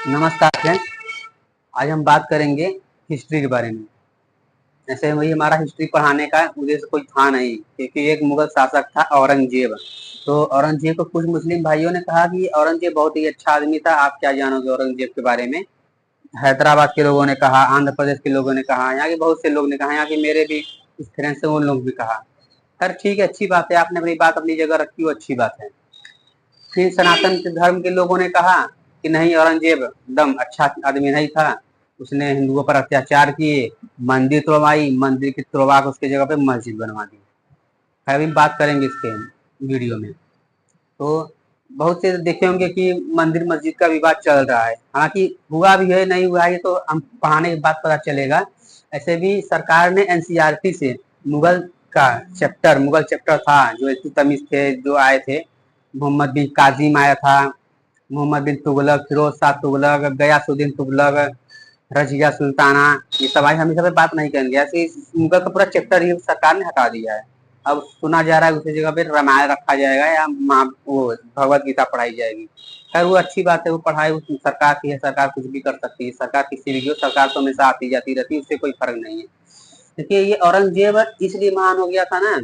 नमस्कार फ्रेंड्स। आज हम बात करेंगे हिस्ट्री के बारे में। ऐसे वही हमारा हिस्ट्री पढ़ाने का उद्देश्य कोई था नहीं, क्योंकि एक मुगल शासक था औरंगजेब। तो औरंगजेब को कुछ मुस्लिम भाइयों ने कहा कि औरंगजेब बहुत ही अच्छा आदमी था, आप क्या जानोगे औरंगजेब के बारे में। हैदराबाद के लोगों ने कहा, आंध्र प्रदेश के लोगों ने कहा, यहाँ के बहुत से लोग ने कहा, यहाँ के मेरे भी फ्रेंड्स से उन लोग भी कहा। खैर ठीक है, अच्छी बात है, आपने अपनी बात अपनी जगह रखी, वो अच्छी बात है। फिर सनातन धर्म के लोगों ने कहा कि नहीं, औरंगजेब एकदम अच्छा आदमी नहीं था, उसने हिंदुओं पर अत्याचार किए, मंदिर तोड़वाई, मंदिर की तोड़वा के उसके जगह पे मस्जिद बनवा दी। अभी बात करेंगे इसके वीडियो में। तो बहुत से देखे होंगे कि मंदिर मस्जिद का विवाद चल रहा है, हालांकि हुआ भी है नहीं हुआ है ये तो हम पढ़ाने के बाद पता चलेगा। ऐसे भी सरकार ने एनसीईआरटी से मुगल का मुगल चैप्टर था, जो इल्तुतमिश थे जो आए थे, मोहम्मद बिन काजिम आया था, मोहम्मद बिन तुगलक, फिरोज शाह तुगलक, गयासुद्दीन तुगलक, रजिया सुल्ताना, ये सब आए। हम इस पर बात नहीं करेंगे, ऐसे मुगल का पूरा चैप्टर ही सरकार ने हटा दिया है। अब सुना जा रहा है उसी जगह पे रामायण रखा जाएगा या वो भगवत गीता पढ़ाई जाएगी। खैर वो अच्छी बात है, वो पढ़ाई सरकार की है, सरकार कुछ भी कर सकती है, सरकार किसी भी हो, सरकार तो हमेशा आती जाती रहती है, उससे कोई फर्क नहीं है। देखिए ये औरंगजेब इसलिए महान हो गया था ना,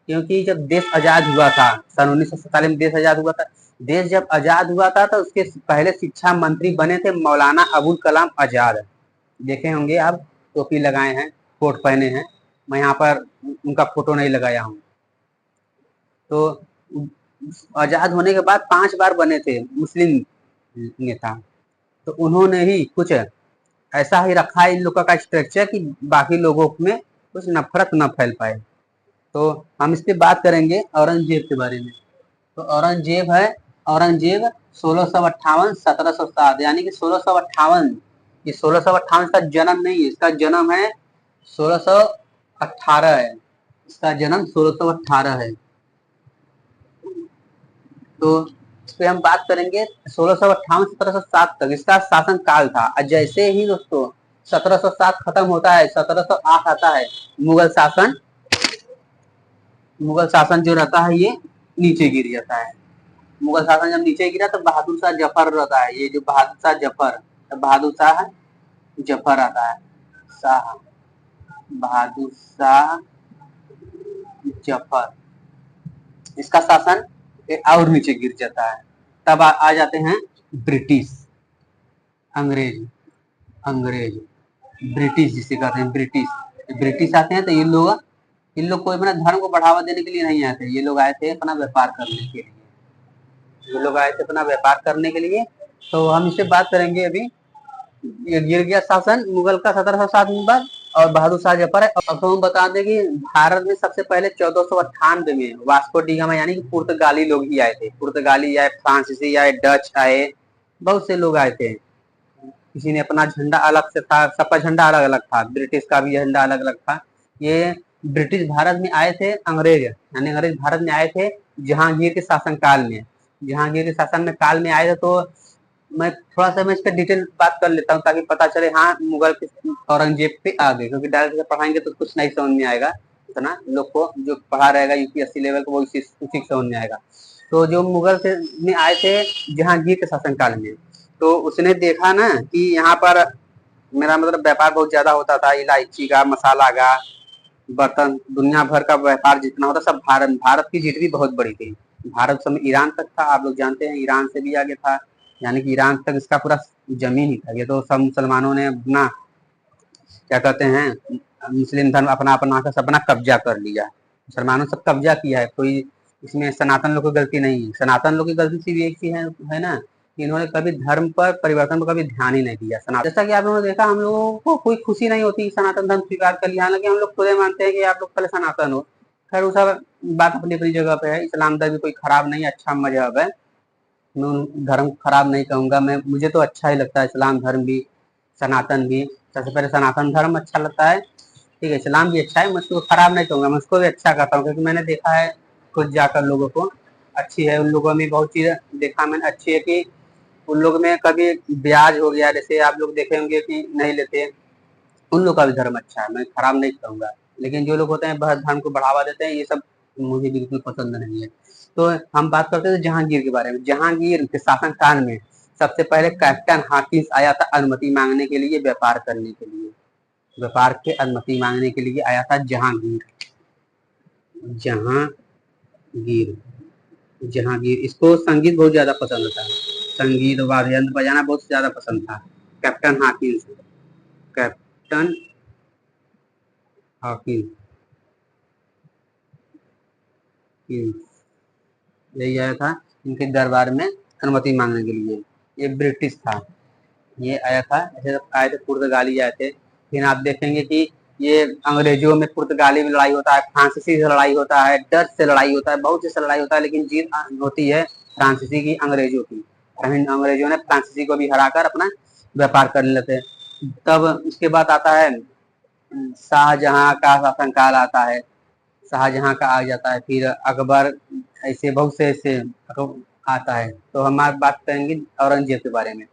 क्योंकि जब देश आजाद हुआ था, सन 1947 में देश आजाद हुआ था। देश जब आजाद हुआ था तो उसके पहले शिक्षा मंत्री बने थे मौलाना अबुल कलाम आजाद। देखे होंगे आप, टोपी लगाए हैं, कोट पहने हैं, मैं यहाँ पर उनका फोटो नहीं लगाया हूँ। तो आजाद होने के बाद 5 बार बने थे मुस्लिम नेता। तो उन्होंने ही कुछ ऐसा ही रखा है इन लोगों का स्ट्रक्चर कि बाकी लोगों में कुछ नफरत न फैल पाए। तो हम इस पे बात करेंगे औरंगजेब के बारे में। तो औरंगजेब है, औरंगजेब 1658 1707, यानी कि 1658, ये 1658 का जन्म नहीं है, इसका जन्म है 1618 है, इसका जन्म 1618 है। तो इस पे हम बात करेंगे 1658 1707 तक इसका शासन काल था। और जैसे ही दोस्तों 1707 खत्म होता है, 1708 आता है, मुगल शासन, मुगल शासन जो रहता है ये नीचे गिर जाता है। मुगल शासन जब नीचे गिरा तो बहादुर शाह जफर रहता है, ये जो बहादुर शाह जफर, बहादुर शाह जफर आता है, शाह बहादुर शाह जफर, इसका शासन और नीचे गिर जाता है। तब आ जाते हैं ब्रिटिश, अंग्रेज, अंग्रेज ब्रिटिश जिसे कहते हैं, ब्रिटिश। ब्रिटिश आते हैं तो इन लोग को अपना धर्म को बढ़ावा देने के लिए नहीं आते, ये लोग आए थे अपना व्यापार करने के लिए, ये लोग आए थे अपना व्यापार करने के लिए। तो हम इससे बात करेंगे अभी। ये गिर गया शासन मुगल का 1707 में बाद, और बहादुर शाह जफर है। अब तो हम बता दें कि भारत में सबसे पहले 1498 में वास्को डी गामा यानी कि पुर्तगाली लोग ही आए थे, पुर्तगाली आए, फ्रांसीसी आए, डच आए, बहुत से लोग आए थे। किसी ने अपना झंडा अलग से था, सबका झंडा अलग अलग था, ब्रिटिश का भी झंडा अलग अलग था। ये ब्रिटिश भारत में आए थे, अंग्रेज यानी अंग्रेज भारत में आए थे जहांगीर के शासन काल में, जहांगीर के शासन में काल में आए थे। तो मैं थोड़ा सा मैं इसका डिटेल बात कर लेता हूँ ताकि पता चले, हाँ मुगल के औरंगजेब पे आ गए, क्योंकि डायरेक्ट पढ़ाएंगे तो कुछ नहीं समझ में आएगा, इतना लोग को जो पढ़ा रहेगा यूपीएससी लेवल को वो उसी समझ में आएगा। तो जो मुगल से में आए थे जहांगीर के शासन काल में, तो उसने देखा ना कि यहाँ पर मेरा मतलब व्यापार बहुत ज्यादा होता था, इलायची का, मसाला का, बर्तन, दुनिया भर का व्यापार जितना होता सब भारत, भारत की जीडीपी बहुत बड़ी थी। भारत समय ईरान तक था, आप लोग जानते हैं, ईरान से भी आगे था, यानी कि ईरान तक इसका पूरा जमीन ही था। ये तो सब मुसलमानों ने अपना क्या कहते हैं, मुस्लिम धर्म अपना अपना कर अपना कब्जा कर लिया, मुसलमानों सब कब्जा किया है। कोई इसमें सनातन लोग की गलती नहीं है, सनातन लोग की गलती सिर्फ एक ही है ना, कि इन्होंने कभी धर्म पर परिवर्तन पर कभी ध्यान ही नहीं दिया। सनातन, जैसा कि आप लोगों ने देखा, हम लोगों को कोई खुशी नहीं होती सनातन धर्म स्वीकार कर लिया, हालांकि हम लोग खुद मानते हैं कि आप लोग पहले सनातन हो। खैर वो सब बात अपनी अपनी जगह पे है, इस्लाम धर्म भी कोई खराब नहीं, अच्छा मजहब है, मैं धर्म खराब नहीं कहूंगा, मैं मुझे तो अच्छा ही लगता है इस्लाम धर्म भी, सनातन भी। सबसे पहले सनातन धर्म अच्छा लगता है, ठीक है, इस्लाम भी अच्छा है, मैं उसको खराब नहीं कहूंगा, मैं उसको भी अच्छा कहता हूँ, क्योंकि मैंने देखा है खुद जाकर लोगों को, अच्छी है उन लोगों में, बहुत चीज देखा मैंने अच्छी है, कि उन लोग में कभी ब्याज हो गया, जैसे आप लोग देखे होंगे कि नहीं लेते, उन लोग का भी धर्म अच्छा है, मैं खराब नहीं कहूंगा। लेकिन जो लोग होते हैं धर्म को बढ़ावा देते हैं, ये सब मुझे बिल्कुल पसंद नहीं है। तो हम बात करते थे जहांगीर के बारे में, जहांगीर के शासन काल में सबसे पहले कैप्टन हाकिंस आया था अनुमति मांगने के लिए, व्यापार करने के लिए, व्यापार के अनुमति मांगने के लिए आया था जहांगीर। जहांगीर जहांगीर इसको संगीत बहुत ज्यादा पसंद था, संगीत वाद्य यंत्र बजाना बहुत ज्यादा पसंद था। कैप्टन हाकिंस, कैप्टन हाकिंस यही आया था इनके दरबार में अनुमति मांगने के लिए। ये ब्रिटिश था, ये आया था, ऐसे आए थे पुर्तगाली आए थे। फिर आप देखेंगे कि ये अंग्रेजों में पुर्तगाली में लड़ाई होता है, फ्रांसीसी से लड़ाई होता है, डच से लड़ाई होता है, बहुत से लड़ाई होता है, लेकिन जीत होती है फ्रांसीसी की, अंग्रेजों की। अंग्रेजों ने फ्रांसीसी को भी हराकर अपना व्यापार कर लेते। तब उसके बाद आता है शाहजहां का शासनकाल आता है, शाहजहां का आ जाता है, फिर अकबर, ऐसे बहुत से ऐसे आता है। तो हम आज बात करेंगे औरंगजेब के बारे में।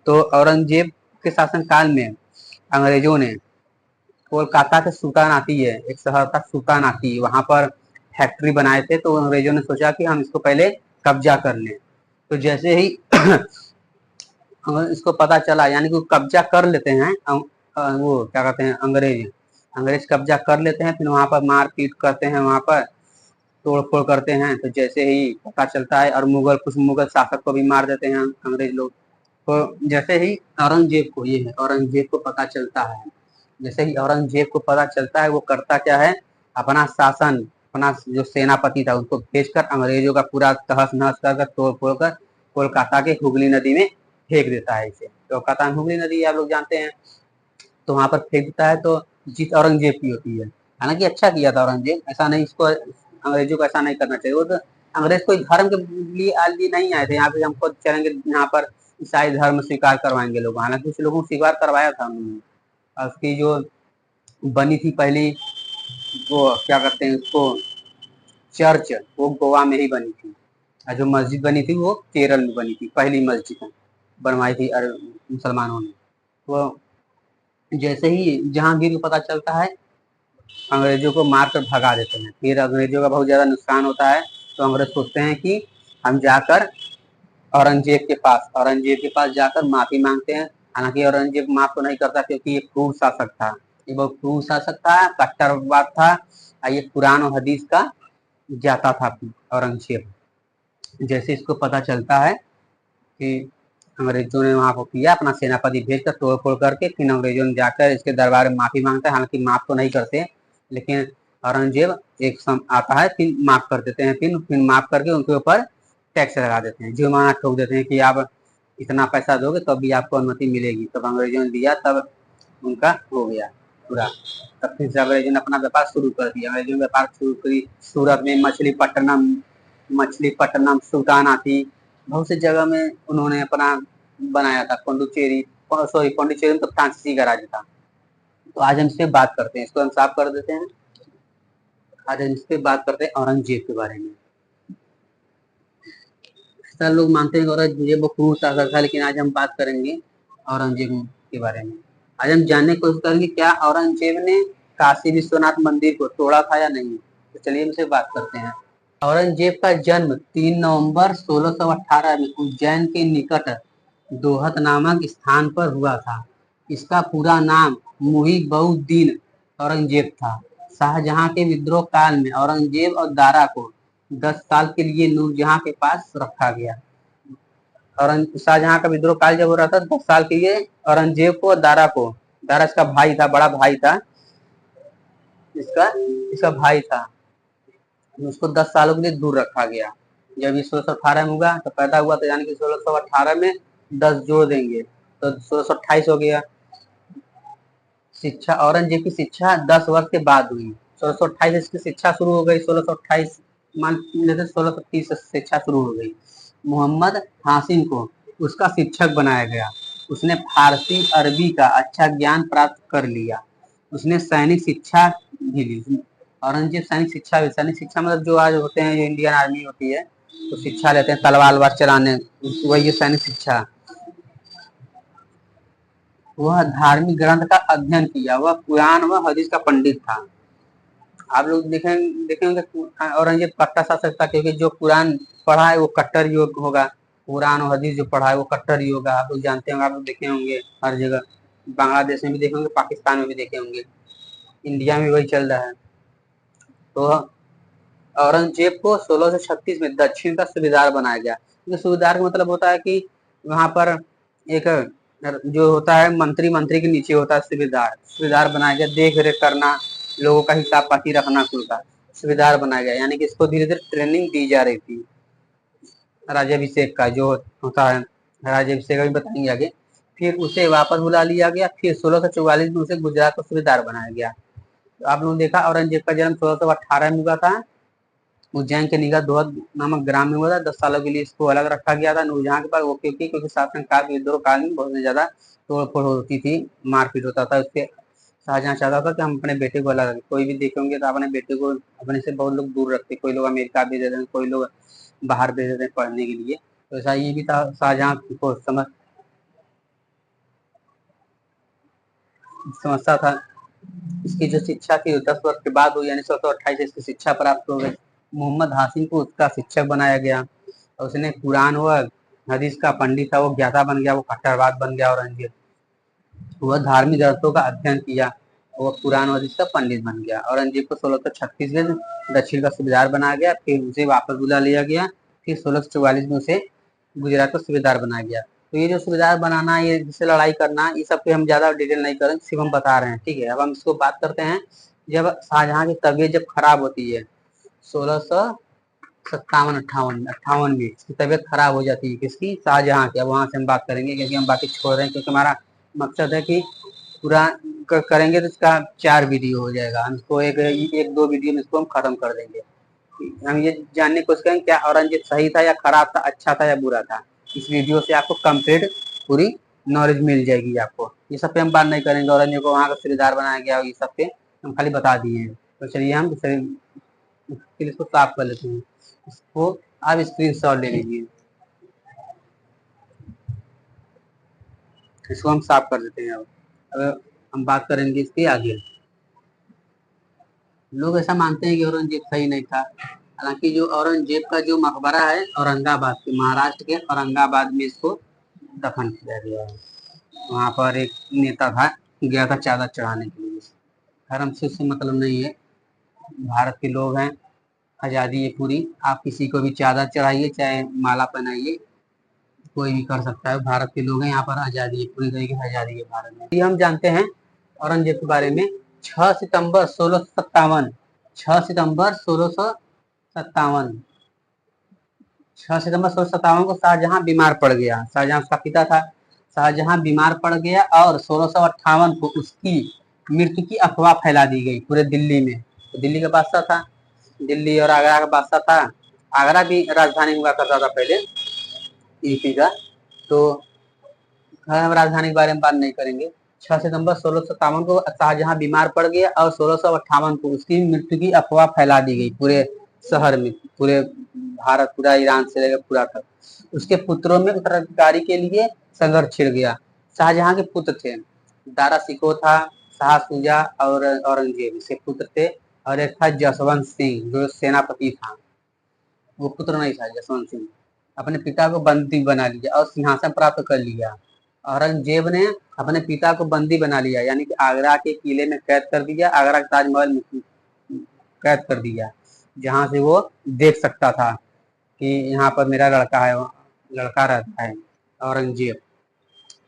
तो औरंगजेब के शासनकाल में अंग्रेजों ने कोलकाता के सुल्तानाती है, एक शहर था सुल्तानाती, वहां पर फैक्ट्री बनाए थे। तो अंग्रेजों ने सोचा कि हम इसको पहले कब्जा कर लें। तो जैसे ही इसको पता चला, यानी कि कब्जा कर लेते हैं, वो क्या कहते हैं, अंग्रेज कब्जा कर लेते हैं, फिर वहां पर मारपीट करते हैं, वहां पर तोड़ फोड़ करते हैं। तो जैसे ही पता चलता है, और कुछ मुगल शासक को भी मार देते हैं अंग्रेज लोग। तो जैसे ही औरंगजेब को पता चलता है, जैसे ही औरंगजेब को पता चलता है, वो करता क्या है, अपना शासन, अपना जो सेनापति था उसको भेजकर अंग्रेजों का पूरा तहस नहस कर तोड़ फोड़ कर कोलकाता के हुगली नदी में फेंक देता है। इसे कोलकाता में हुगली नदी आप लोग जानते हैं, तो वहां पर फेंक देता है। तो जीत औरंगजेब की होती है। हालांकि अच्छा किया था औरंगजेब, ऐसा नहीं, इसको अंग्रेजों को ऐसा नहीं करना चाहिए। वो तो अंग्रेज कोई धर्म के लिए नहीं आए थे यहाँ पे हमको चलेंगे यहाँ पर ईसाई धर्म स्वीकार करवाएंगे लोग, हालांकि कुछ लोगों को स्वीकार करवाया था उन्होंने। उसकी जो बनी थी पहली, वो क्या करते हैं उसको, चर्च, वो गोवा में ही बनी थी। और जो मस्जिद बनी थी वो केरल में बनी थी, पहली मस्जिद बनवाई थी मुसलमानों ने। वो जैसे ही जहांगीर को पता चलता है, अंग्रेजों को मारकर भगा देते हैं। फिर अंग्रेजों का बहुत ज्यादा नुकसान होता है। तो अंग्रेज सोचते हैं कि हम जाकर औरंगजेब के पास जाकर माफी मांगते हैं। हालांकि औरंगजेब माफ तो नहीं करता, क्योंकि ये क्रूर शासक था, ये बहुत क्रूर शासक था, कट्टरवाद था, ये कुरान और हदीस का जाता था औरंगजेब। जैसे इसको पता चलता है कि अंग्रेजों ने वहां को किया, अपना सेनापति भेजकर तोड़ फोड़ करके, फिर अंग्रेजों ने जाकर इसके दरबार में माफी मांगता है। हालांकि माफ तो नहीं करते, लेकिन औरंगजेब एक आता है, फिर माफ कर देते हैं, फिर माफ करके उनके ऊपर टैक्स लगा देते हैं, जुर्माना ठोक देते हैं कि आप इतना पैसा दोगे तब भी आपको अनुमति मिलेगी। तब अंग्रेजों ने दिया, तब उनका हो गया पूरा। तब फिर से अंग्रेजों ने अपना व्यापार शुरू कर दिया। अंग्रेजों ने व्यापार शुरू करी सूरत में, मछलीपट्टनम, सुल्तानाती, बहुत सी जगह में उन्होंने अपना बनाया था। पौंडीचेरी में तो फ्रांसीसी का राज्य था। तो आज हम इससे बात करते हैं, इसको हम साफ कर देते हैं। आज हम इससे बात करते हैं औरंगजेब के बारे में। सर लोग मानते हैं औरंगजेब वो क्रूर शासक था, लेकिन आज हम बात करेंगे औरंगजेब के बारे में। आज हम जानने की कोशिश करेंगे क्या औरंगजेब ने काशी विश्वनाथ मंदिर को तोड़ा था या नहीं। तो चलिए हमसे बात करते हैं। औरंगजेब का जन्म 3 नवंबर 1618 में उज्जैन के निकट दोहत नामक स्थान पर हुआ था। इसका पूरा नाम मुहिबउद्दीन औरंगजेब था। शाहजहां के विद्रोह काल में औरंगजेब और दारा को 10 साल के लिए नूरजहां के पास रखा गया। और शाहजहां का विद्रोह काल जब हो रहा था 10 साल के लिए औरंगजेब को, दारा इसका भाई था, बड़ा भाई था, इसका भाई था, उसको 10 सालों के लिए दूर रखा गया। जब ये 1618 में हुआ तो पैदा हुआ, तो यानी कि 1618 में 10 जोड़ देंगे तो 1628 हो गया। शिक्षा, औरंगजेब की शिक्षा 10 वर्ष के बाद हुई। 1628 इसकी शिक्षा शुरू हो गई, 1628 मान लेते 1630 से शिक्षा शुरू हो गई। मोहम्मद हाशिम को उसका शिक्षक बनाया गया। उसने फारसी अरबी का अच्छा ज्ञान प्राप्त कर लिया। उसने सैनिक शिक्षा भी ली। औरंगजेब सैनिक शिक्षा मतलब जो आज होते हैं, जो इंडियन आर्मी होती है, तो शिक्षा लेते हैं तलवार चलाने, वही सैनिक शिक्षा। वह धार्मिक ग्रंथ का अध्ययन किया, वह कुरान व हदीस का पंडित था। आप लोग देखेंगे औरंगजेब कट्टर शासक था, क्योंकि जो कुरान पढ़ा है वो कट्टर योग होगा, कुरान और हदीस जो पढ़ा है वो कट्टर ही होगा। आप लोग जानते होंगे, आप लोग देखे होंगे हर जगह, बांग्लादेश में भी देखे होंगे, पाकिस्तान में भी देखे होंगे, इंडिया में वही चल रहा है। तो औरंगजेब को 1636 में दक्षिण का सूबेदार बनाया गया। तो सूबेदार का मतलब होता है कि वहां पर एक जो होता है मंत्री के नीचे होता है सूबेदार बनाया गया, देख रेख करना, लोगों का हिसाब पाती रखना, कुल का सूबेदार बनाया गया। यानी कि इसको धीरे धीरे ट्रेनिंग दी जा रही थी राज्याभिषेक का जो होता है, राज्याभिषेक भी बताएंगे आगे। फिर उसे वापस बुला लिया गया, फिर 1644 में उसे गुजरात का सूबेदार बनाया गया। तो आप लोगों ने देखा औरंगजेब का जन्म 1618 में हुआ था, उज्जैन के निगाह दोहद नामक ग्राम में हुआ था। 10 सालों के लिए इसको अलग रखा गया था नूरजहां के पास, वो क्योंकि शासन काल विद्रोह काल में बहुत ज्यादा तोड़ फोड़ होती थी, मारपीट होता था उसके। शाहजहां चाहता था कि हम अपने बेटे को अलग रखें। कोई भी देखेंगे तो अपने बेटे को अपने से बहुत लोग दूर रखते, कोई लोग अमेरिका भेज देते हैं, कोई लोग बाहर भेज देते हैं पढ़ने के लिए। तो ऐसा ये भी था, शाहजहां को समझता था। इसकी जो शिक्षा थी 10 वर्ष के बाद हुई, यानी 1628 इसकी शिक्षा प्राप्त हो गई। मोहम्मद हाशिम को उसका शिक्षक बनाया गया, और उसने कुरान व हदीस का पंडित था, वो ज्ञाता बन गया, वो कट्टरवाद बन गया औरंगजेब। वह धार्मिक ग्रंथों का अध्ययन किया, वह कुरान और हदीस का पंडित बन गया। औरंगजेब को 1636 में दक्षिण का सूबेदार बनाया गया, फिर उसे वापस बुला लिया गया, फिर 1644 में उसे गुजरात का सूबेदार बनाया गया। तो ये जो सूबेदार बनाना, ये जिससे लड़ाई करना, ये सब पे हम ज्यादा डिटेल नहीं कर रहे, सिर्फ हम बता रहे हैं, ठीक है। अब हम इसको बात करते हैं, जब शाहजहां की तबीयत जब खराब होती है 1657-58 में इसकी तबीयत खराब हो जाती है, किसकी, शाहजहां की। अब वहां से हम बात करेंगे, क्योंकि हम बाकी छोड़ रहे हैं, क्योंकि हमारा मकसद है कि पूरा करेंगे तो इसका 4 वीडियो हो जाएगा, हम इसको एक 2 वीडियो में इसको हम खत्म कर देंगे। हम ये जानने की कोशिश करेंगे क्या औरंगजेब सही था या खराब था, अच्छा था या बुरा था। इस वीडियो से आपको कंप्लीट पूरी नॉलेज मिल जाएगी आपको। ये सब पे हम बात नहीं करेंगे, औरंगजेब को वहाँ का सूबेदार बनाया गया, ये सब पे हम खाली बता दिए हैं। तो चलिए हम फिर इसको साफ कर लेते हैं। इसको आप स्क्रीन शॉट ले लीजिए, इसको हम साफ कर देते हैं। अब हम बात करेंगे इसके आगे। लोग ऐसा मानते हैं कि औरंगजेब सही नहीं था, हालांकि जो औरंगजेब का जो मकबरा है औरंगाबाद के, महाराष्ट्र के औरंगाबाद में इसको दफन किया गया है। वहाँ पर एक नेता था, गया था चादर चढ़ाने के लिए। धर्म से उससे मतलब नहीं है, भारत के लोग हैं, आज़ादी है पूरी, आप किसी को भी चादर चढ़ाइए चाहे माला पहनाइए, कोई भी कर सकता है, भारत के लोग हैं, यहाँ पर आज़ादी है, पूरी तरीके से आज़ादी है भारत में। ये हम जानते हैं औरंगजेब के बारे में। 6 सितंबर 1657, 6 सितंबर 1657, 6 सितंबर 1657 को शाहजहां बीमार पड़ गया। शाहजहां उसका पिता था। शाहजहां बीमार पड़ गया और 1658 को उसकी मृत्यु की अफवाह फैला दी गई पूरे दिल्ली में। तो दिल्ली का बादशाह था, दिल्ली और आगरा का बादशाह था। आगरा भी राजधानी हुआ करता था पहले यूपी का। तो हम राजधानी के बारे में बात नहीं करेंगे। 6 सितंबर 1657 को शाहजहां बीमार पड़ गया और 1658 को उसकी मृत्यु की अफवाह फैला दी गई पूरे शहर में, पूरे भारत, पूरा ईरान से लेकर पूरा तक। उसके पुत्रों में उत्तराधिकारी के लिए संघर्ष छिड़ गया। शाहजहां के पुत्र थे, दारा सिको था, शाह सुजा और औरंगजेब इसके पुत्र थे, और एक था जसवंत सिंह जो सेनापति था, वो पुत्र नहीं था जसवंत सिंह। अपने पिता को बंदी बना लिया और सिंहासन प्राप्त कर लिया। औरंगजेब ने अपने पिता को बंदी बना लिया, यानी कि आगरा के किले में कैद कर दिया, आगरा के ताजमहल में कैद कर दिया, जहां से वो देख सकता था कि यहाँ पर मेरा लड़का है, लड़का रहता है। औरंगजेब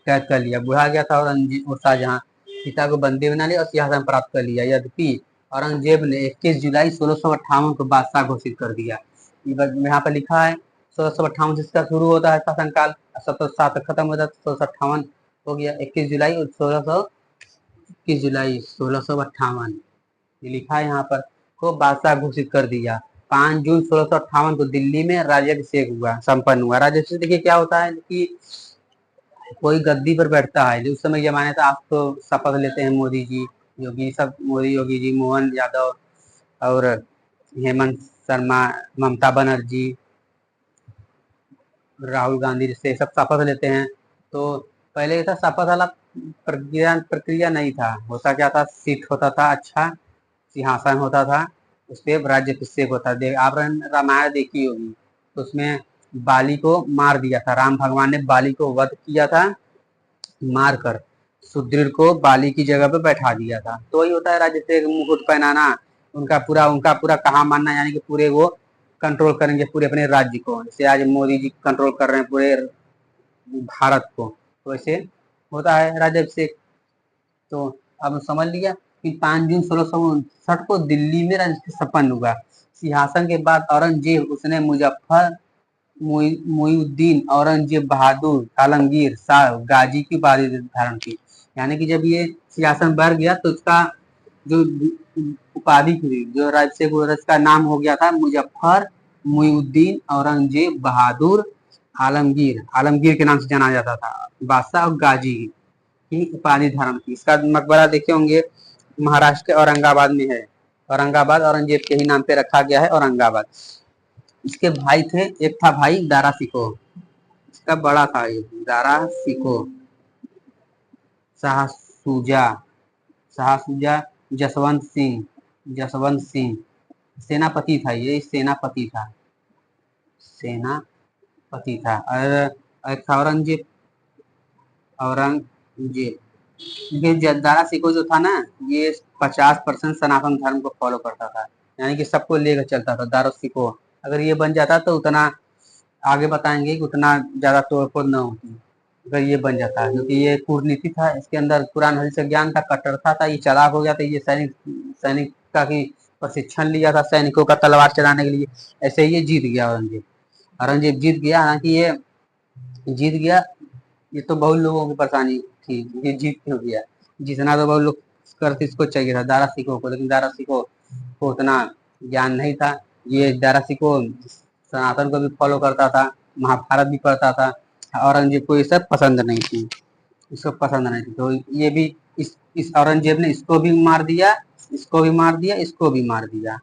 कैद कर लिया, बुढ़ा गया था औरंगजेब, शाहजहां पिता को बंदी बना लिया और सिंहासन प्राप्त कर लिया। यद्यपि औरंगजेब ने 21 जुलाई 1658 को बादशाह घोषित कर दिया। यहाँ पर लिखा है 1658 से इसका शुरू होता है शासनकाल, 1707 खत्म होता है, 1658 हो गया 21 जुलाई 1658 ये लिखा है यहाँ पर, को बादशाह घोषित कर दिया। 5 जून 1658 को दिल्ली में राज्याभिषेक हुआ, संपन्न हुआ। राज्याभिषेक देखिए क्या होता है कि कोई गद्दी पर बैठता है, जो उस समय जमाने था। आप तो शपथ लेते हैं मोदी जी, योगी सब, मोदी योगी जी, मोहन यादव और हेमंत शर्मा, ममता बनर्जी, राहुल गांधी जैसे सब शपथ लेते हैं। तो पहले था शपथ वाला प्रक्रिया नहीं था, होता क्या था, सीट होता था, अच्छा सिंहासन होता था, उस पर राज्याभिषेक होता था। आप रामायण देखी होगी, तो उसमें बाली को मार दिया था। राम भगवान ने बाली को वध किया था, मार कर सुग्रीव को बाली की जगह पे बैठा दिया था। तो वही होता है राज्य से मुकुट पहनाना, उनका पूरा कहा मानना, यानी कि पूरे वो कंट्रोल करेंगे पूरे अपने राज्य को। जैसे आज मोदी जी कंट्रोल कर रहे हैं पूरे भारत को, तो ऐसे होता है राज्याभिषेक। तो अब समझ लिया कि 5 जून 1659 को दिल्ली में राज्याभिषेक संपन्न हुआ। सिंहासन के बाद औरंगजेब उसने मुईउद्दीन औरंगजेब बहादुर आलमगीर शाह गाजी की उपाधि धारण की। यानी कि जब ये सिंहासन बढ़ गया तो इसका जो उपाधि थी, जो राज्य का नाम हो गया था मुजफ्फर मुईउद्दीन औरंगजेब बहादुर आलमगीर। आलमगीर के नाम से जाना जाता था। बादशाह और गाजी की उपाधि धारण की। इसका मकबरा देखे होंगे, महाराष्ट्र के औरंगाबाद में है। औरंगाबाद औरंगजेब के ही नाम पे रखा गया है, औरंगाबाद। इसके भाई थे, एक था भाई दारा सिको, इसका बड़ा था ये दारा सिको, शाहसुजा शाहसुजा जसवंत सिंह सेनापति था। ये सेनापति था। और एक था औरंगजेब ये दारा सिको जो था ना, ये 50% सनातन धर्म को फॉलो करता था, यानी कि सबको लेकर चलता था। दारा सिको अगर ये बन जाता तो उतना आगे बताएंगे कि उतना ज्यादा तोड़फोड़ न होती, अगर ये बन जाता है, क्योंकि ये कूटनीति था, इसके अंदर कुरान हदीस से ज्ञान था, कट्टरता था, ये चालाक हो गया था। ये सैनिक का की प्रशिक्षण लिया था सैनिकों का तलवार चलाने के लिए। ऐसे ही ये जीत गया औरंगजेब जीत गया। हालांकि ये जीत गया, ये तो बहुत लोगों की परेशानी थी, ये जीत क्यों गया। जितना तो बहुत लोग करते इसको चाहिए था दारा सिको को, लेकिन दारा सिको को उतना ज्ञान नहीं था। ये दारा सिको सनातन को भी फॉलो करता था, महाभारत भी पढ़ता था। औरंगजेब को ये सब पसंद नहीं थी, इसको पसंद नहीं थी। तो ये भी इस औरंगजेब ने इसको भी मार दिया, इसको भी मार दिया, इसको भी मार दिया।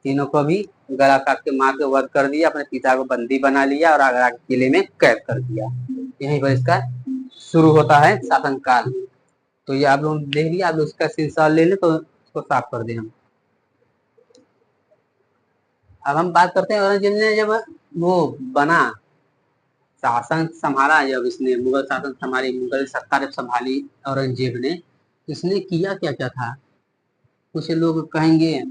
तीनों को भी गला काट के मार के वध कर दिया, अपने पिता को बंदी बना लिया और आगरा के किले में कैद कर दिया। यहीं पर इसका शुरू होता है शासनकाल। तो ये आप लोग देख लिया, आप लोग इसका शीर्षक ले लें तो इसको साफ कर दें हम। अब हम बात करते हैं औरंगजेब ने जब वो बना, शासन संभाला, जब इसने मुगल शासन संभाली, मुगल सत्ता जब संभाली औरंगजेब ने, इसने किया क्या क्या था। कुछ लोग कहेंगे,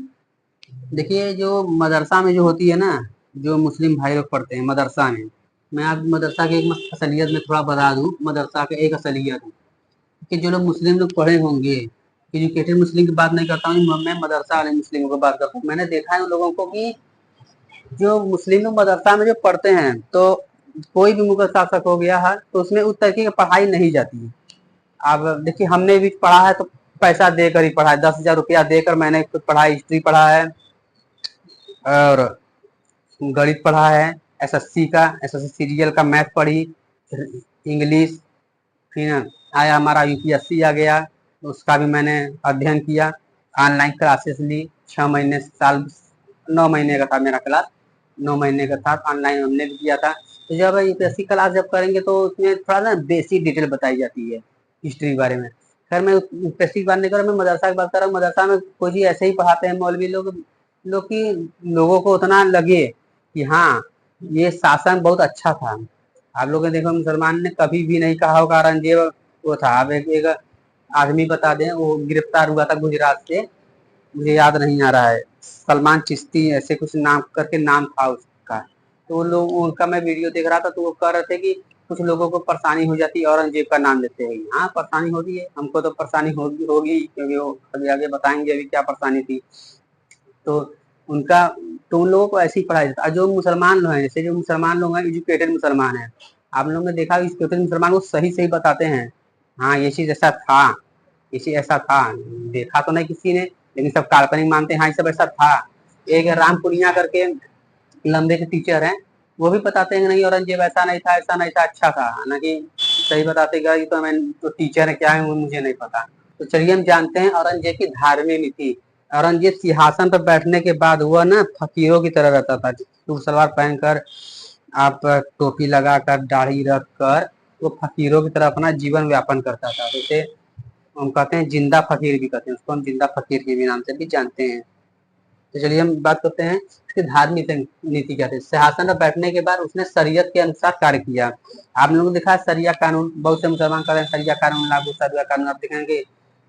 देखिए जो मदरसा में जो होती है ना, जो मुस्लिम भाई लोग पढ़ते हैं मदरसा में, मैं आप मदरसा की एक असलियत में थोड़ा बता दूं। मदरसा के एक असलियत कि जो लोग मुस्लिम लोग पढ़े होंगे, एजुकेटेड मुस्लिम की बात नहीं करता हूँ मैं, मदरसा वाले मुस्लिमों की बात करता हूँ। मैंने देखा है उन लोगों को कि जो मुस्लिम लोग मदरसा में जो पढ़ते हैं, तो कोई भी मुगल शासक हो गया है तो उसमें उस तरीके की पढ़ाई नहीं जाती है। अब देखिए हमने भी पढ़ा है तो पैसा देकर ही पढ़ा है, 10,000 रुपया देकर मैंने खुद पढ़ा है, हिस्ट्री पढ़ा है और गणित पढ़ा है, एसएससी सीरियल का मैथ पढ़ी, इंग्लिश, फिर आया हमारा यूपीएससी आ गया, उसका भी मैंने अध्ययन किया, ऑनलाइन क्लासेस ली 6 महीने, साल 9 महीने का था मेरा क्लास, 9 महीने का था, ऑनलाइन हमने भी किया था। तो जब यूपीएससी क्लास जब करेंगे तो उसमें थोड़ा ना बेसिक डिटेल बताई जाती है हिस्ट्री के बारे में। खैर मैं यूपीएससी की बात नहीं कर रहा, मैं मदरसा की बात कर रहा हूँ। मदरसा में कोई जी ऐसे ही पढ़ाते हैं मौलवी लोग, कि लोगों को उतना लगे कि हाँ ये शासन बहुत अच्छा था। आप लोगों ने देखो मुसलमान ने कभी भी नहीं कहा होगा औरंगजेब वो था। अब एक आदमी बता दें, वो गिरफ्तार हुआ था गुजरात से, मुझे याद नहीं आ रहा है, सलमान चिश्ती ऐसे कुछ नाम करके नाम था उसका। तो वो लोग, उनका मैं वीडियो देख रहा था, तो वो कह रहे थे कि कुछ लोगों को परेशानी हो जाती है औरंगजेब का नाम लेते हैं। हाँ परेशानी होती है, हमको तो परेशानी होगी क्योंकि वो अभी आगे बताएंगे अभी क्या परेशानी थी। तो उनका, तो उन लोगों को ऐसी पढ़ाई जाता है। जो मुसलमान लोग हैं, जैसे जो मुसलमान लोग हैं, एजुकेटेड मुसलमान हैं, आप लोगों ने देखा एजुकेटेड मुसलमान को सही सही बताते हैं, हाँ ये चीज ऐसा था, ये चीज ऐसा था। देखा तो नहीं किसी ने, लेकिन सब काल्पनिक मानते हैं, हाँ ये सब ऐसा था। एक राम पुनिया करके लंबे के टीचर हैं, वो भी बताते हैं नहीं औरंगजेब ऐसा नहीं था, ऐसा नहीं था, अच्छा था। हालांकि सही बताते ये तो मैं तो टीचर है क्या है वो मुझे नहीं पता। तो चलिए हम जानते हैं औरंगजेब की धार्मिक नीति। औरंगजेब सिंहासन पर बैठने के बाद वह ना फकीरों की तरह रहता था, सूट सलवार पहनकर, आप टोपी लगाकर, दाढ़ी रख कर, वो फकीरों की तरह अपना जीवन व्यापन करता था। जैसे हम कहते हैं जिंदा फकीर भी कहते हैं उसको, हम जिंदा फकीर के भी नाम से भी जानते हैं। तो चलिए हम बात करते हैं इसकी धार्मिक नीति क्या थी। सिंहासन पर बैठने के बाद उसने शरीयत के अनुसार कार्य किया। आप लोगों ने देखा शरिया कानून, बहुत से मुसलमान कर रहे हैं शरिया कानून लागू, शरिया कानून आप देखेंगे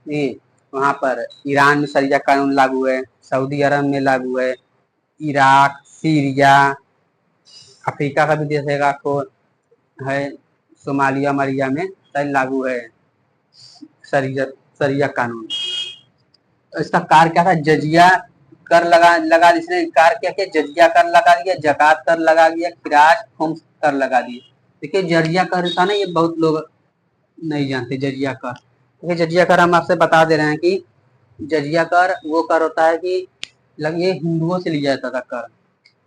ये वहां पर ईरान में शरिया कानून लागू है, सऊदी अरब में लागू है, इराक, सीरिया, अफ्रीका का भी देश है आपको है, सोमालिया मरिया में शायद लागू है शरिया शरिया कानून। इसका कार्य क्या था, जजिया कर लगा इसने कार्य क्या किया, जजिया कर लगा दिया, जकात कर लगा दिया, खिराज खुम्स कर लगा दिए। देखिए जजिया कर था ना, ये बहुत लोग नहीं जानते जजिया कर। देखिए जजिया कर हम आपसे बता दे रहे हैं कि जजिया कर वो कर होता है कि ये हिंदुओं से लिया जाता था कर।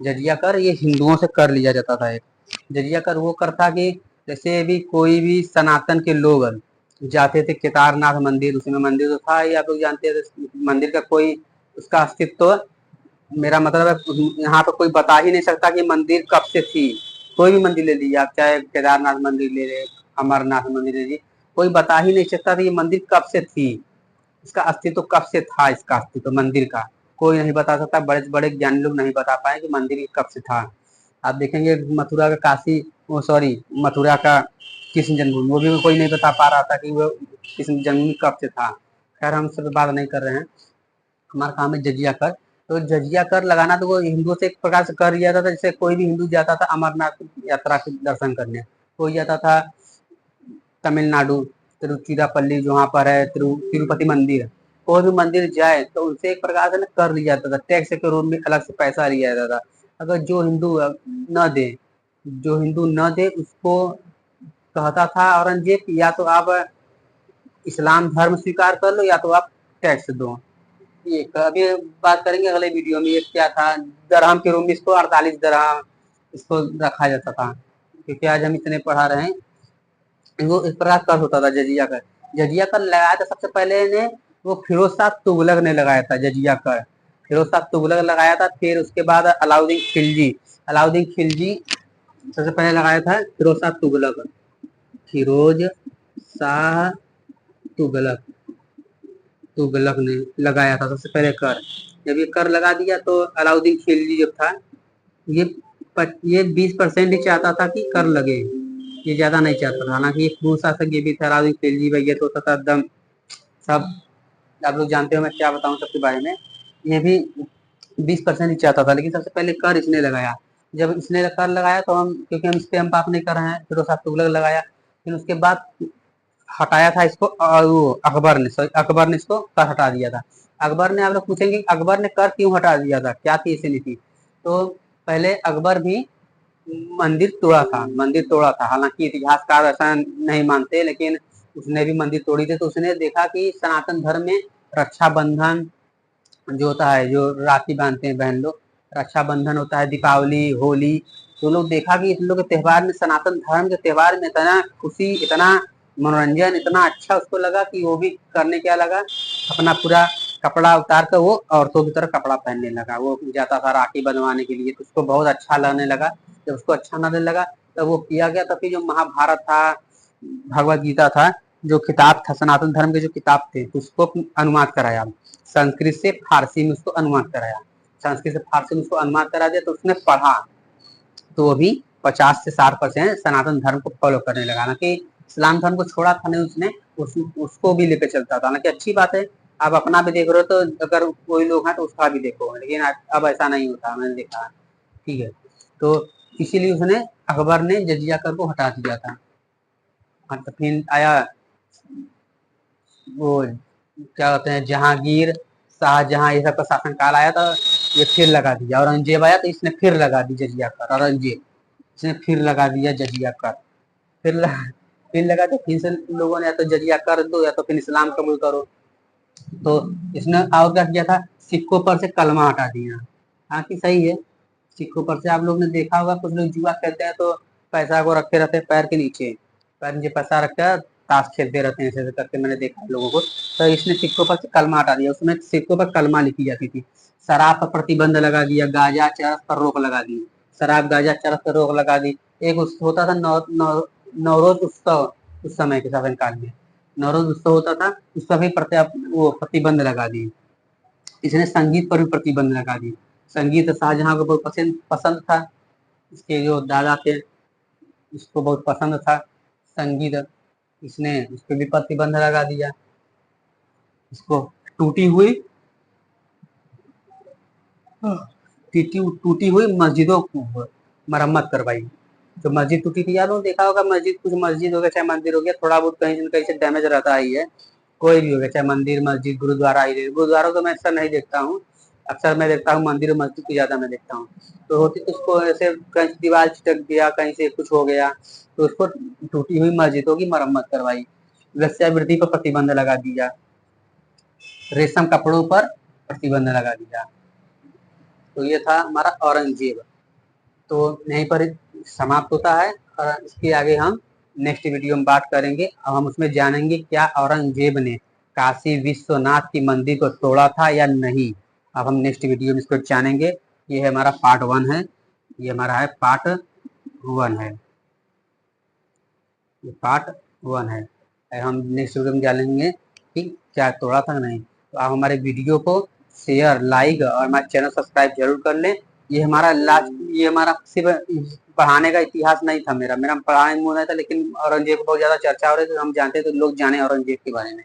जजिया कर ये हिंदुओं से कर लिया जाता था। एक जजिया कर वो कर था कि जैसे भी कोई भी सनातन के लोग जाते थे केदारनाथ मंदिर, उसमें मंदिर तो था ही, आप लोग जानते थे, मंदिर का कोई उसका अस्तित्व तो, मेरा मतलब है यहाँ पर कोई बता ही नहीं सकता कि मंदिर कब से थी। कोई भी मंदिर ले लीजिए आप, चाहे केदारनाथ मंदिर ले रहे, अमरनाथ मंदिर ले लीजिए, कोई बता ही नहीं सकता था ये मंदिर कब से थी, इसका अस्तित्व कब से था, इसका अस्तित्व मंदिर का कोई नहीं बता सकता। बड़े बड़े ज्ञानी लोग नहीं बता पाए कि मंदिर कब से था। आप देखेंगे मथुरा का काशी, वो सॉरी मथुरा का कृष्ण जन्मभूमि, वो भी कोई नहीं बता पा रहा था कि वो कृष्ण जन्मभूमि कब से था। खैर हम सब बात नहीं कर रहे हैं, हमारा काम है जजिया कर। तो जजिया कर लगाना तो वो हिंदुओं से एक प्रकार से कर लिया था, जैसे कोई भी हिंदू जाता था अमरनाथ यात्रा के दर्शन करने, कोई जाता था तमिलनाडु तिरुचिरापल्ली जो वहाँ पर है तिरुपति मंदिर, कोई भी मंदिर जाए तो उनसे एक प्रकार से कर लिया जाता था, टैक्स के रूप में अलग से पैसा लिया जाता था। अगर जो हिंदू न दे, जो हिंदू न दे उसको कहता था औरंगजेब या तो आप इस्लाम धर्म स्वीकार कर लो या तो आप टैक्स दो। ये अभी बात करेंगे अगले वीडियो में, ये क्या था दरहम के रूप में, इसको 48 दरहम इसको रखा जाता था, क्योंकि आज हम इतने पढ़ा रहे हैं। वो इस प्रकार कर होता था जजिया कर। जजिया कर लगाया था सबसे पहले ने वो फिरोज शाह तुगलक ने लगाया था जजिया कर, फिरोज शाह तुगलक लगाया था। फिर उसके बाद अलाउद्दीन खिलजी, अलाउद्दीन खिलजी सबसे पहले लगाया था फिरोज शाह तुगलक, फिरोज शाह तुगलक, तुगलक ने लगाया था सबसे पहले कर। जब ये कर लगा दिया तो अलाउद्दीन खिलजी जो था ये 20% ही चाहता था कि कर लगे, ये ज्यादा नहीं चाहता था। हालांकि ये क्रूर शासक ये भी था अलाउद्दीन खिलजी भाई, ये तो होता था एकदम सब, आप लोग जानते हो मैं क्या बताऊं सबके बारे में। ये भी 20% ही चाहता था, लेकिन सबसे पहले कर इसने लगाया। जब इसने कर लगाया तो हम, क्योंकि हम इस पे हम बात नहीं कर रहे हैं, फिर साहब तुगलक लगाया, फिर उसके बाद हटाया था इसको वो अकबर ने, अकबर ने इसको कर हटा दिया था। अकबर ने, आप लोग पूछेंगे अकबर ने कर क्यों हटा दिया था, क्या थी ऐसी नीति। तो पहले अकबर भी मंदिर तोड़ा था, मंदिर तोड़ा था, हालांकि इतिहासकार ऐसा नहीं मानते, लेकिन उसने भी मंदिर तोड़ी थी। तो उसने देखा कि सनातन धर्म में रक्षाबंधन जो होता है, जो राखी बांधते हैं बहन लोग, रक्षाबंधन होता है, दीपावली, होली, तो लोग देखा कि इन लोग के त्यौहार में, सनातन धर्म के त्यौहार में इतना खुशी, इतना मनोरंजन, इतना अच्छा उसको लगा कि वो भी करने क्या लगा, अपना पूरा कपड़ा उतार कर वो औरतों की तरह कपड़ा पहनने लगा। वो जाता था राखी बंधवाने के लिए, तो उसको बहुत अच्छा लगने लगा। जब उसको अच्छा लगने लगा तब वो किया गया, तो फिर जो महाभारत था, भगवत गीता था, जो किताब था सनातन धर्म के जो किताब थे, उसको अनुवाद कराया, संस्कृत से फारसी में उसको अनुवाद कराया, संस्कृत से फारसी में उसको अनुवाद करा दिया। तो उसने पढ़ा तो वो भी 50 से 60% सनातन धर्म को फॉलो करने लगा ना, कि इस्लाम धर्म को छोड़ा था नहीं उसने, उसको भी लेकर चलता था ना, कि अच्छी बात है आप अपना भी देख रहे हो, तो अगर कोई लोग हैं तो उसका भी देखो, लेकिन अब ऐसा नहीं होता, मैंने देखा। ठीक है, तो इसीलिए उसने, अकबर ने जजिया कर को हटा दिया था। तो फिर आया वो क्या कहते हैं जहांगीर, शाहजहां, ये सब का शासनकाल आया था, ये फिर लगा दिया। औरंगजेब आया तो इसने फिर लगा दी जजिया कर, औरंगजेब इसने फिर लगा दिया जजिया कर, फिर फिर लगा, तो फिर से लोगों ने या तो जजिया कर दो या तो फिर इस्लाम कबूल करो। तो इसने और क्या किया था, सिक्कों पर से कलमा हटा दिया। हाँ कि सही है, सिक्कों पर से आप लोग ने देखा होगा, कुछ लोग जुआ खेलते हैं तो पैसा को रखे रहते हैं पैर के नीचे, पैर नीचे पैसा रखकर ताश खेलते रहते हैं, ऐसे करके मैंने देखा है लोगों को। तो इसने सिक्कों पर से कलमा हटा दिया, उसमें सिक्कों पर कलमा लिखी जाती थी। शराब पर प्रतिबंध लगा दिया, गांजा चरस पर रोक लगा दी, शराब गांजा चरस पर रोक लगा दी। एक होता था नवरोज उत्सव, उस समय के शासनकाल में नवरोज उत्सव होता था, उस पर भी वो प्रतिबंध लगा दी। इसने संगीत पर भी प्रतिबंध लगा दी। संगीत शाहजहां को बहुत पसंद पसंद था, इसके जो दादा थे इसको बहुत पसंद था संगीत, इसने उस पर भी प्रतिबंध लगा दिया। इसको टूटी हुई टूटी हुई मस्जिदों को मरम्मत करवाई। जो मस्जिद टूटी थी, याद हो, देखा होगा मस्जिद, कुछ मस्जिद हो गया चाहे मंदिर हो गया, थोड़ा बहुत कहीं न कहीं से डैमेज रहता ही है, कोई भी हो गया, चाहे मंदिर मस्जिद गुरुद्वारा ही, गुरुद्वारा तो मैं अक्सर नहीं देखता हूँ, अक्सर मैं देखता हूँ मंदिर और मस्जिद को ज्यादा मैं देखता हूँ। तो होती तो उसको ऐसे कहीं दीवार चिटक गया, कहीं से कुछ हो गया, तो उसको टूटी हुई मस्जिदों की मरम्मत करवाई। वेश्यावृत्ति पर प्रतिबंध लगा दिया, रेशम कपड़ों पर प्रतिबंध लगा दिया। तो ये था हमारा औरंगजेब। तो यहीं पर समाप्त होता है, और इसके आगे हम नेक्स्ट वीडियो में बात करेंगे। अब हम उसमें जानेंगे क्या औरंगजेब ने काशी विश्वनाथ की मंदिर को तोड़ा था या नहीं। अब हम नेक्स्ट वीडियो में इसको जानेंगे। ये है हमारा पार्ट 1 है, ये हमारा है पार्ट 1 है, ये पार्ट 1 है। हम नेक्स्ट वीडियो में जानेंगे कि क्या तोड़ा था नहीं। तो आप हमारे वीडियो को शेयर, लाइक और हमारे चैनल सब्सक्राइब जरूर कर लें। ये हमारा लास्ट, ये हमारा सिर्फ पढ़ाने का इतिहास नहीं था, मेरा पढ़ाने में नहीं था, लेकिन औरंगजेब को बहुत ज्यादा चर्चा हो रही थी, तो हम जानते थे, लोग जाने औरंगजेब के बारे में।